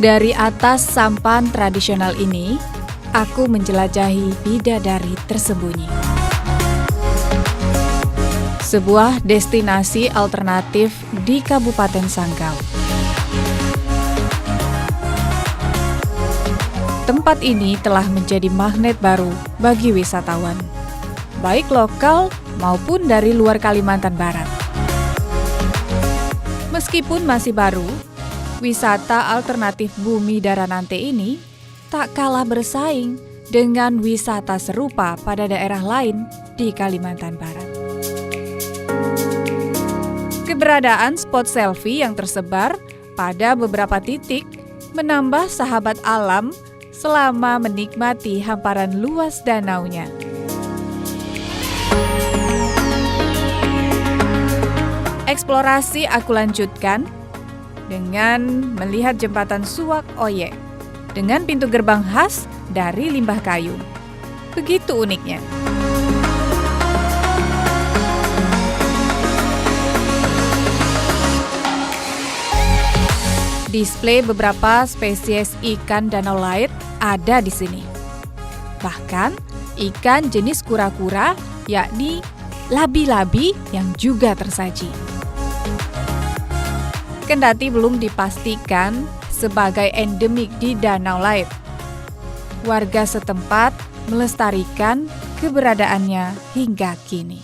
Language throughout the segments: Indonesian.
Dari atas sampan tradisional ini, aku menjelajahi bidadari tersembunyi. Sebuah destinasi alternatif di Kabupaten Sanggau. Tempat ini telah menjadi magnet baru bagi wisatawan, baik lokal maupun dari luar Kalimantan Barat. Meskipun masih baru, wisata alternatif Bumi Daranante ini tak kalah bersaing dengan wisata serupa pada daerah lain di Kalimantan Barat. Keberadaan spot selfie yang tersebar pada beberapa titik menambah sahabat alam selama menikmati hamparan luas danaunya. Eksplorasi aku lanjutkan dengan melihat jembatan Suwak Oye dengan pintu gerbang khas dari limbah kayu. Begitu uniknya. Display beberapa spesies ikan danau laut ada di sini. Bahkan ikan jenis kura-kura, yakni labi-labi yang juga tersaji. Kendati belum dipastikan sebagai endemik di danau laut, warga setempat melestarikan keberadaannya hingga kini.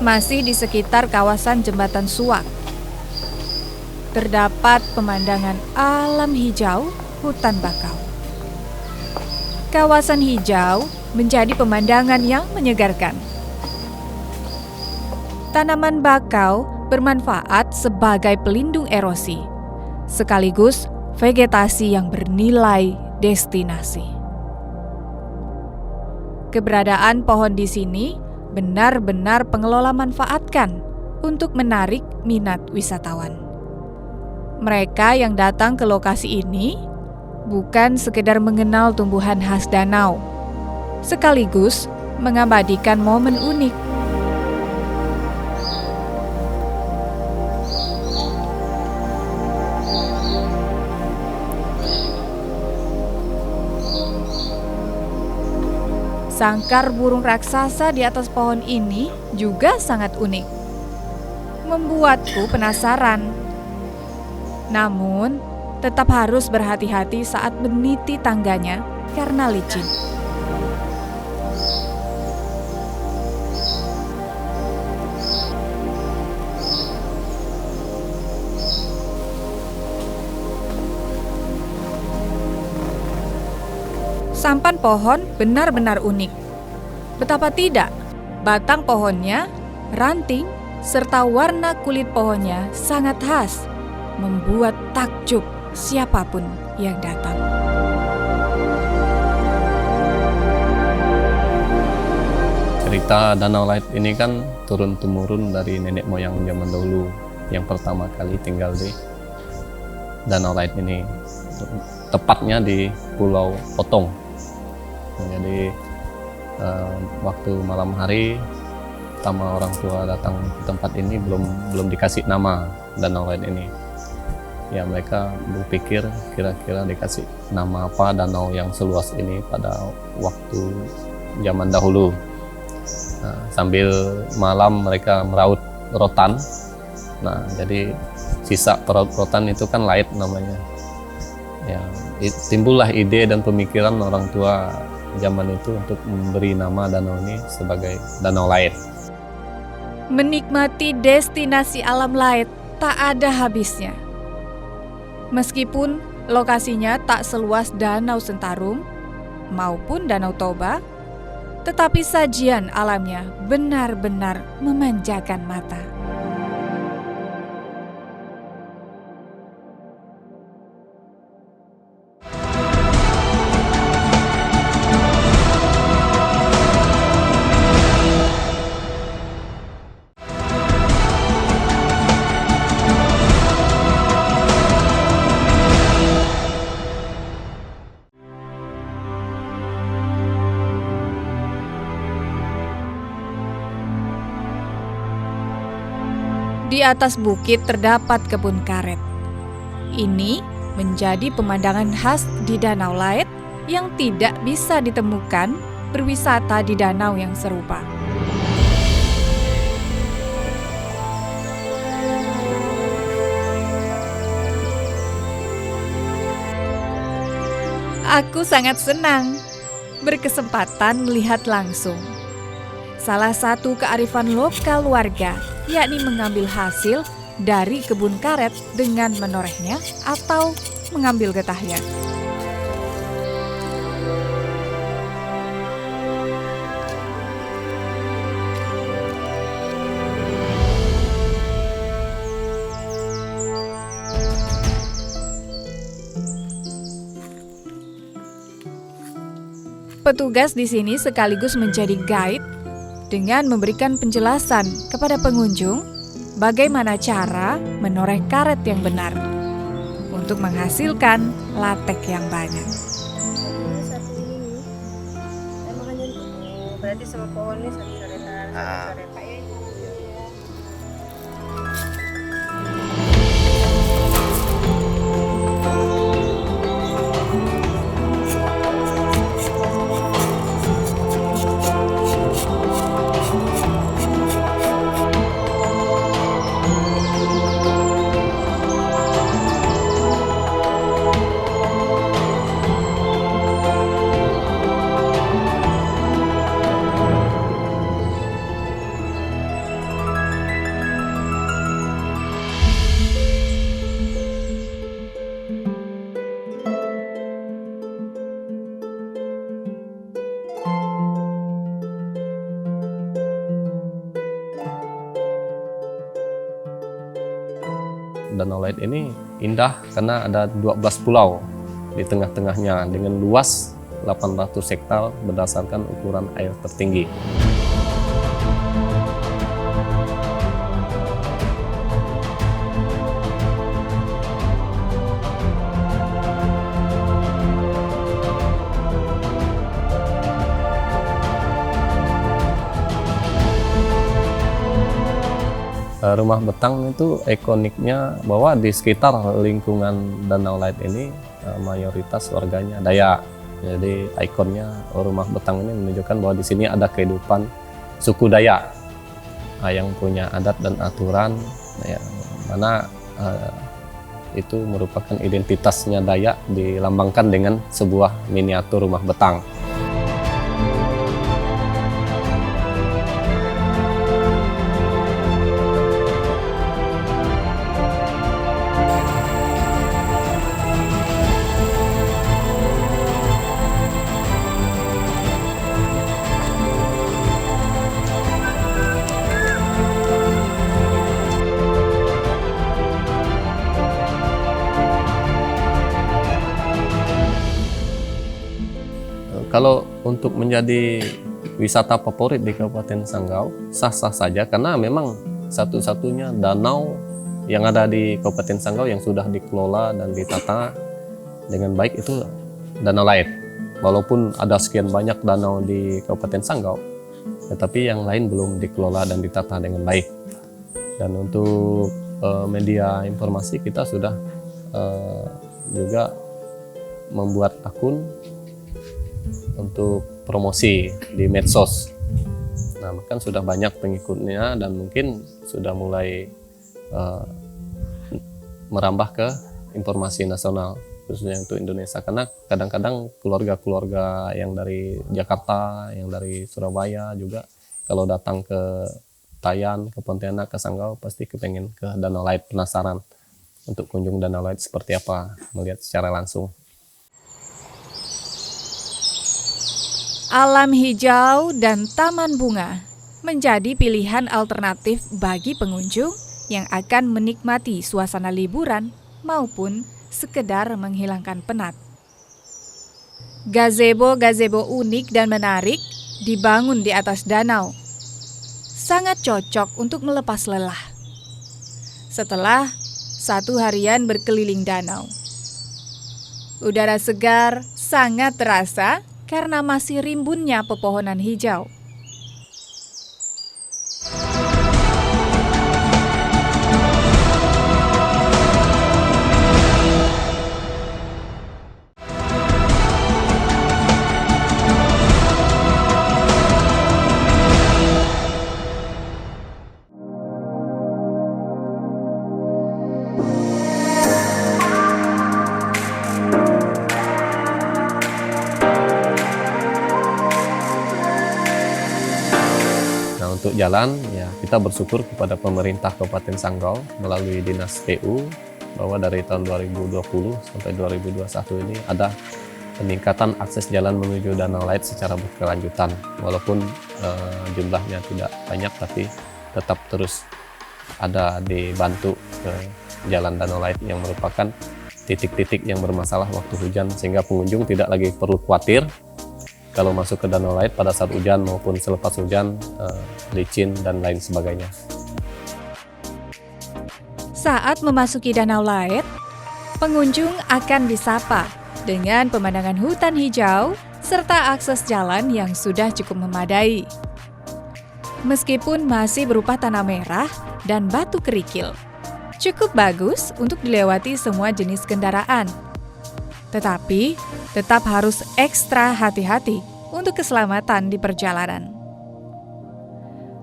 Masih di sekitar kawasan Jembatan Suwak, terdapat pemandangan alam hijau hutan bakau. Kawasan hijau menjadi pemandangan yang menyegarkan. Tanaman bakau bermanfaat sebagai pelindung erosi, sekaligus vegetasi yang bernilai destinasi. Keberadaan pohon di sini benar-benar pengelola manfaatkan untuk menarik minat wisatawan. Mereka yang datang ke lokasi ini bukan sekedar mengenal tumbuhan khas danau, sekaligus mengabadikan momen unik. Sangkar burung raksasa di atas pohon ini juga sangat unik. Membuatku penasaran. Namun, tetap harus berhati-hati saat meniti tangganya karena licin. Sampan pohon benar-benar unik. Betapa tidak, batang pohonnya, ranting, serta warna kulit pohonnya sangat khas, membuat takjub siapapun yang datang. Cerita Danau Laut ini kan turun-temurun dari nenek moyang zaman dahulu yang pertama kali tinggal di Danau Laut ini, tepatnya di Pulau Potong. Jadi waktu malam hari pertama orang tua datang ke tempat ini belum dikasih nama Danau Laut ini. Ya mereka berpikir kira-kira dikasih nama apa danau yang seluas ini pada waktu zaman dahulu. Nah, sambil malam mereka meraut rotan. Nah jadi sisa peraut rotan itu kan laut namanya. Ya timbullah ide dan pemikiran orang tua zaman itu untuk memberi nama danau ini sebagai Danau Laut. Menikmati destinasi alam laut tak ada habisnya. Meskipun lokasinya tak seluas Danau Sentarum maupun Danau Toba, tetapi sajian alamnya benar-benar memanjakan mata. Di atas bukit terdapat kebun karet. Ini menjadi pemandangan khas di Danau Light yang tidak bisa ditemukan berwisata di danau yang serupa. Aku sangat senang berkesempatan melihat langsung salah satu kearifan lokal warga, yakni mengambil hasil dari kebun karet dengan menorehnya atau mengambil getahnya. Petugas di sini sekaligus menjadi guide dengan memberikan penjelasan kepada pengunjung bagaimana cara menoreh karet yang benar untuk menghasilkan latek yang banyak. Satu ini, makanya berarti sama pohon ini satu coretan, satu coretan ya. Danau Light ini indah karena ada 12 pulau di tengah-tengahnya dengan luas 800 hektar berdasarkan ukuran air tertinggi. Rumah betang itu ikoniknya bahwa di sekitar lingkungan Danau Light ini mayoritas warganya Dayak. Jadi ikonnya rumah betang ini menunjukkan bahwa di sini ada kehidupan suku Dayak yang punya adat dan aturan, ya, mana itu merupakan identitasnya Dayak dilambangkan dengan sebuah miniatur rumah betang. Kalau untuk menjadi wisata favorit di Kabupaten Sanggau, sah-sah saja karena memang satu-satunya danau yang ada di Kabupaten Sanggau yang sudah dikelola dan ditata dengan baik itu Danau Light. Walaupun ada sekian banyak danau di Kabupaten Sanggau, tetapi yang lain belum dikelola dan ditata dengan baik. Dan untuk media informasi kita sudah juga membuat akun untuk promosi di medsos. Nah, kan sudah banyak pengikutnya dan mungkin sudah mulai merambah ke informasi nasional khususnya untuk Indonesia, karena kadang-kadang keluarga-keluarga yang dari Jakarta, yang dari Surabaya juga kalau datang ke Tayan, ke Pontianak, ke Sanggau pasti kepengen ke Danau Light, penasaran untuk kunjung Danau Light seperti apa, melihat secara langsung. Alam hijau dan taman bunga menjadi pilihan alternatif bagi pengunjung yang akan menikmati suasana liburan maupun sekedar menghilangkan penat. Gazebo-gazebo unik dan menarik dibangun di atas danau. Sangat cocok untuk melepas lelah setelah satu harian berkeliling danau. Udara segar sangat terasa karena masih rimbunnya pepohonan hijau. untuk jalan, ya kita bersyukur kepada pemerintah Kabupaten Sanggau melalui Dinas PU bahwa dari tahun 2020 sampai 2021 ini ada peningkatan akses jalan menuju Danau Laut secara berkelanjutan. Walaupun jumlahnya tidak banyak, tapi tetap terus ada dibantu ke jalan Danau Laut yang merupakan titik-titik yang bermasalah waktu hujan, sehingga pengunjung tidak lagi perlu khawatir kalau masuk ke Danau Laut pada saat hujan maupun selepas hujan, licin dan lain sebagainya. Saat memasuki Danau Laut, pengunjung akan disapa dengan pemandangan hutan hijau serta akses jalan yang sudah cukup memadai. Meskipun masih berupa tanah merah dan batu kerikil, cukup bagus untuk dilewati semua jenis kendaraan. Tetapi, tetap harus ekstra hati-hati untuk keselamatan di perjalanan.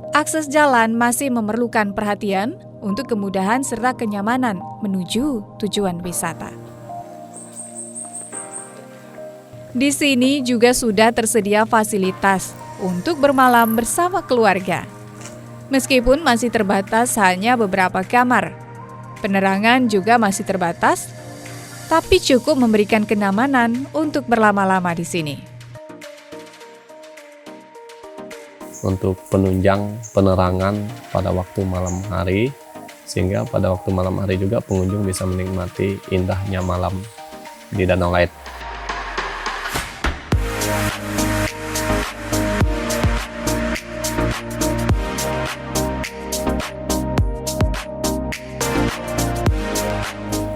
Akses jalan masih memerlukan perhatian untuk kemudahan serta kenyamanan menuju tujuan wisata. Di sini juga sudah tersedia fasilitas untuk bermalam bersama keluarga. Meskipun masih terbatas hanya beberapa kamar, penerangan juga masih terbatas, tapi cukup memberikan kenyamanan untuk berlama-lama di sini. Untuk penunjang penerangan pada waktu malam hari, sehingga pada waktu malam hari juga pengunjung bisa menikmati indahnya malam di Danau Laut.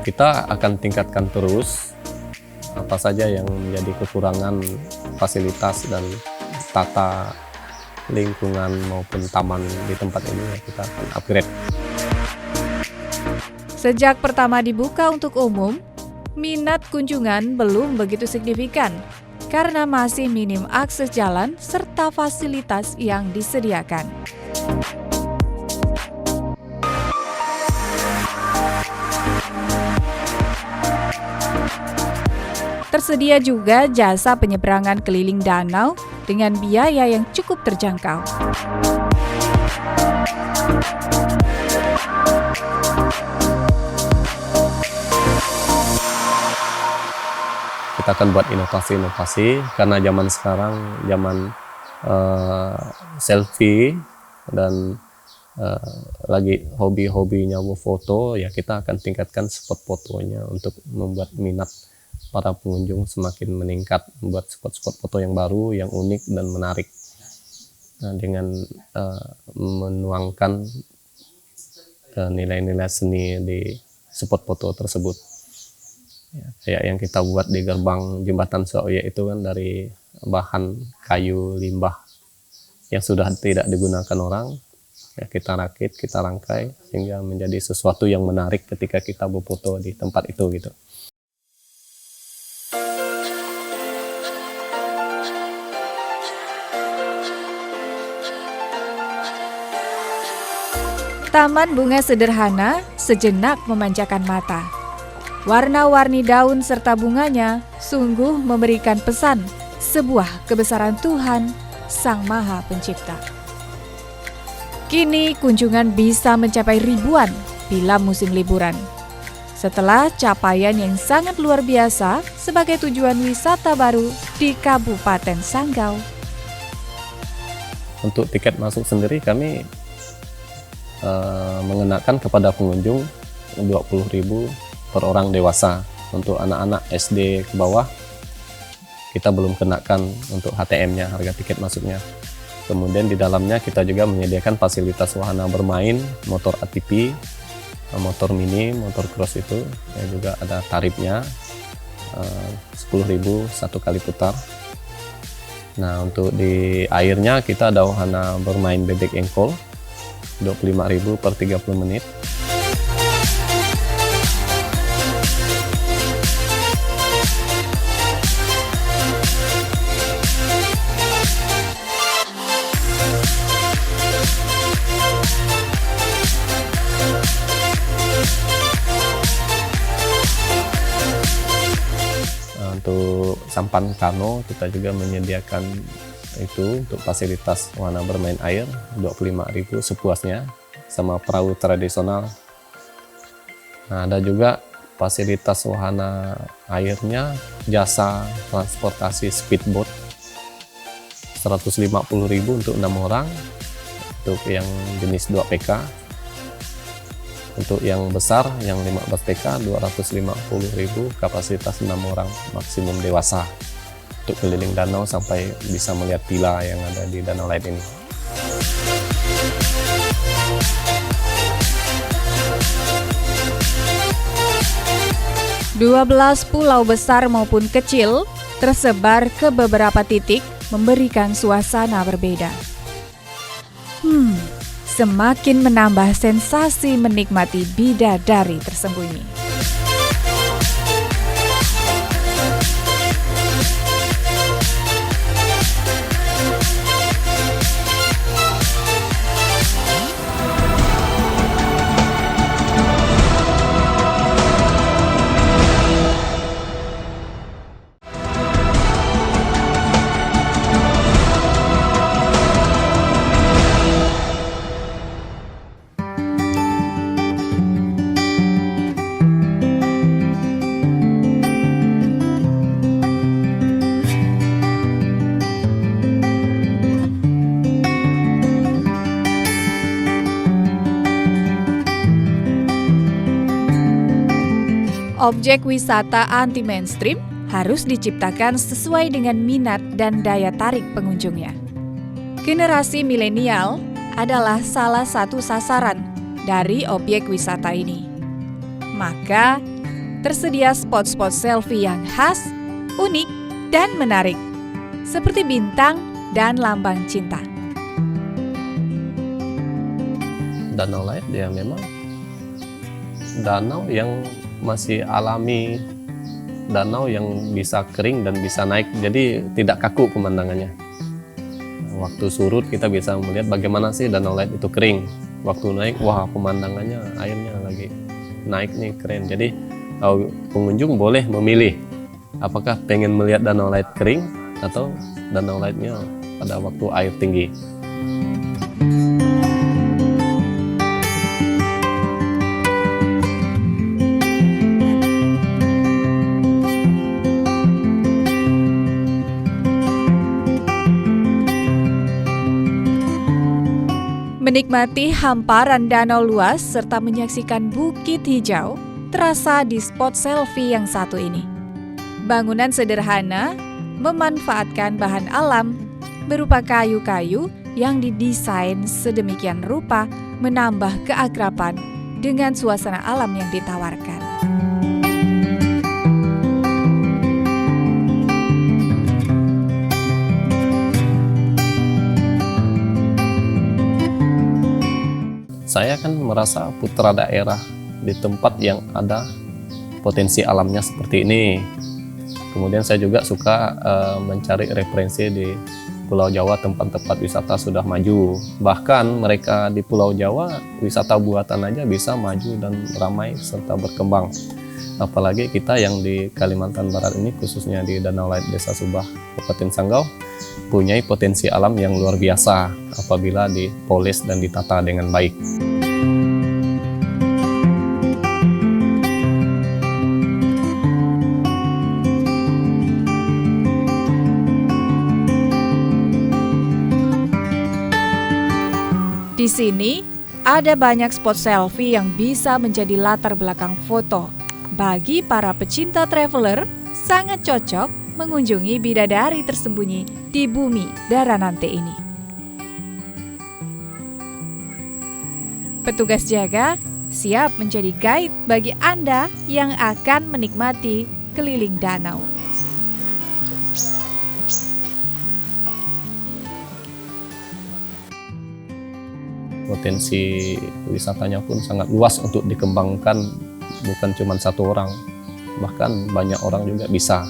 Kita akan tingkatkan terus apa saja yang menjadi kekurangan fasilitas dan tata lingkungan maupun taman di tempat ini, ya kita akan upgrade. Sejak pertama dibuka untuk umum, minat kunjungan belum begitu signifikan karena masih minim akses jalan serta fasilitas yang disediakan. Tersedia juga jasa penyeberangan keliling danau dengan biaya yang cukup terjangkau. Kita akan buat inovasi-inovasi karena zaman sekarang zaman selfie dan lagi hobi-hobinya foto, ya kita akan tingkatkan spot fotonya untuk membuat minat para pengunjung semakin meningkat, membuat spot-spot foto yang baru, yang unik dan menarik. Nah, dengan menuangkan nilai-nilai seni di spot foto tersebut. Ya, kayak yang kita buat di gerbang jembatan Suoye itu kan dari bahan kayu limbah yang sudah tidak digunakan orang, ya kita rakit, kita rangkai sehingga menjadi sesuatu yang menarik ketika kita berfoto di tempat itu gitu. Taman bunga sederhana sejenak memanjakan mata. Warna-warni daun serta bunganya sungguh memberikan pesan sebuah kebesaran Tuhan, Sang Maha Pencipta. Kini kunjungan bisa mencapai ribuan bila musim liburan. Setelah capaian yang sangat luar biasa sebagai tujuan wisata baru di Kabupaten Sanggau. Untuk tiket masuk sendiri kami mengenakan kepada pengunjung 20.000 per orang dewasa. Untuk anak-anak SD ke bawah kita belum kenakan untuk HTM-nya, harga tiket masuknya. Kemudian di dalamnya kita juga menyediakan fasilitas wahana bermain, motor ATV, motor mini, motor cross itu ya juga ada tarifnya 10.000 satu kali putar. Nah, untuk di airnya kita ada wahana bermain bebek engkol 25.000 per 30 menit. Untuk sampan kano kita juga menyediakan itu untuk fasilitas wahana bermain air 25.000 sepuasnya, sama perahu tradisional. Nah, ada juga fasilitas wahana airnya, jasa transportasi speedboat 150.000 untuk 6 orang, untuk yang jenis 2 PK. Untuk yang besar, yang 15 PK 250.000, kapasitas 6 orang maksimum dewasa, untuk keliling danau sampai bisa melihat villa yang ada di Danau Light ini. Dua belas pulau besar maupun kecil tersebar ke beberapa titik memberikan suasana berbeda. Semakin menambah sensasi menikmati bidadari tersembunyi. Objek wisata anti-mainstream harus diciptakan sesuai dengan minat dan daya tarik pengunjungnya. Generasi milenial adalah salah satu sasaran dari objek wisata ini. Maka, tersedia spot-spot selfie yang khas, unik, dan menarik, seperti bintang dan lambang cinta. Danau Light ya memang danau yang masih alami, danau yang bisa kering dan bisa naik, jadi tidak kaku pemandangannya. Waktu surut kita bisa melihat bagaimana sih Danau Light itu kering. Waktu naik, wah pemandangannya airnya lagi naik nih, keren. Jadi pengunjung boleh memilih apakah pengen melihat Danau Light kering atau Danau Light-nya pada waktu air tinggi. Menikmati hamparan danau luas serta menyaksikan bukit hijau terasa di spot selfie yang satu ini. Bangunan sederhana memanfaatkan bahan alam berupa kayu-kayu yang didesain sedemikian rupa menambah keakraban dengan suasana alam yang ditawarkan. Saya kan merasa putra daerah di tempat yang ada potensi alamnya seperti ini. Kemudian saya juga suka mencari referensi di Pulau Jawa, tempat-tempat wisata sudah maju. Bahkan mereka di Pulau Jawa, wisata buatan aja bisa maju dan ramai serta berkembang. Apalagi kita yang di Kalimantan Barat ini, khususnya di Danau Light Desa Subah, Kabupaten Sanggau, punya potensi alam yang luar biasa apabila dipoles dan ditata dengan baik. Di sini, ada banyak spot selfie yang bisa menjadi latar belakang foto. Bagi para pecinta traveler, sangat cocok mengunjungi bidadari tersembunyi di bumi Daranante ini. Petugas jaga siap menjadi guide bagi Anda yang akan menikmati keliling danau. Potensi wisatanya pun sangat luas untuk dikembangkan, bukan cuma satu orang, bahkan banyak orang juga bisa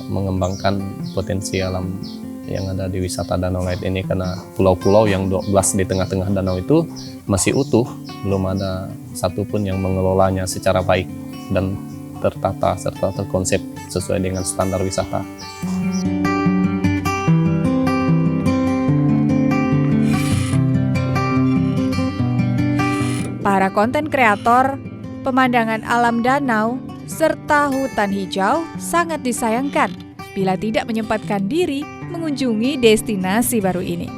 mengembangkan potensi alam yang ada di wisata Danau Light ini, karena pulau-pulau yang 12 di tengah-tengah danau itu masih utuh, belum ada satupun yang mengelolanya secara baik dan tertata serta terkonsep sesuai dengan standar wisata. para konten kreator, pemandangan alam danau, serta hutan hijau sangat disayangkan bila tidak menyempatkan diri mengunjungi destinasi baru ini.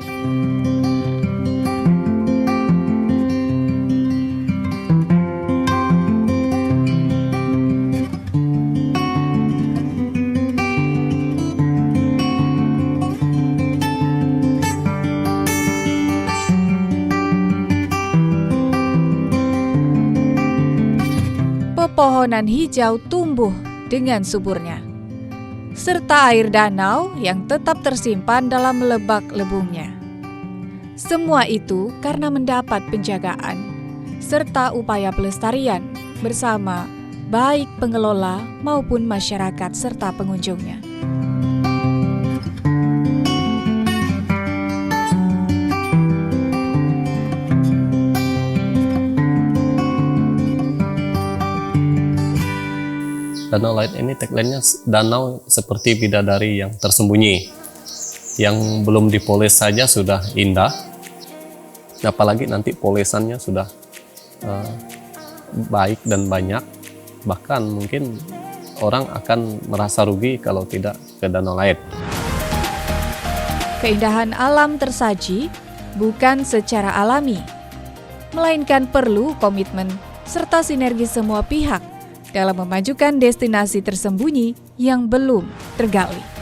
Pepohonan hijau tumbuh dengan suburnya, serta air danau yang tetap tersimpan dalam lebak-lebungnya. Semua itu karena mendapat penjagaan serta upaya pelestarian bersama baik pengelola maupun masyarakat serta pengunjungnya. Danau Light ini tagline-nya danau seperti bidadari yang tersembunyi, yang belum dipoles saja sudah indah, apalagi nanti polesannya sudah baik dan banyak, bahkan mungkin orang akan merasa rugi kalau tidak ke Danau Light. Keindahan alam tersaji bukan secara alami, melainkan perlu komitmen serta sinergi semua pihak dalam memajukan destinasi tersembunyi yang belum tergali.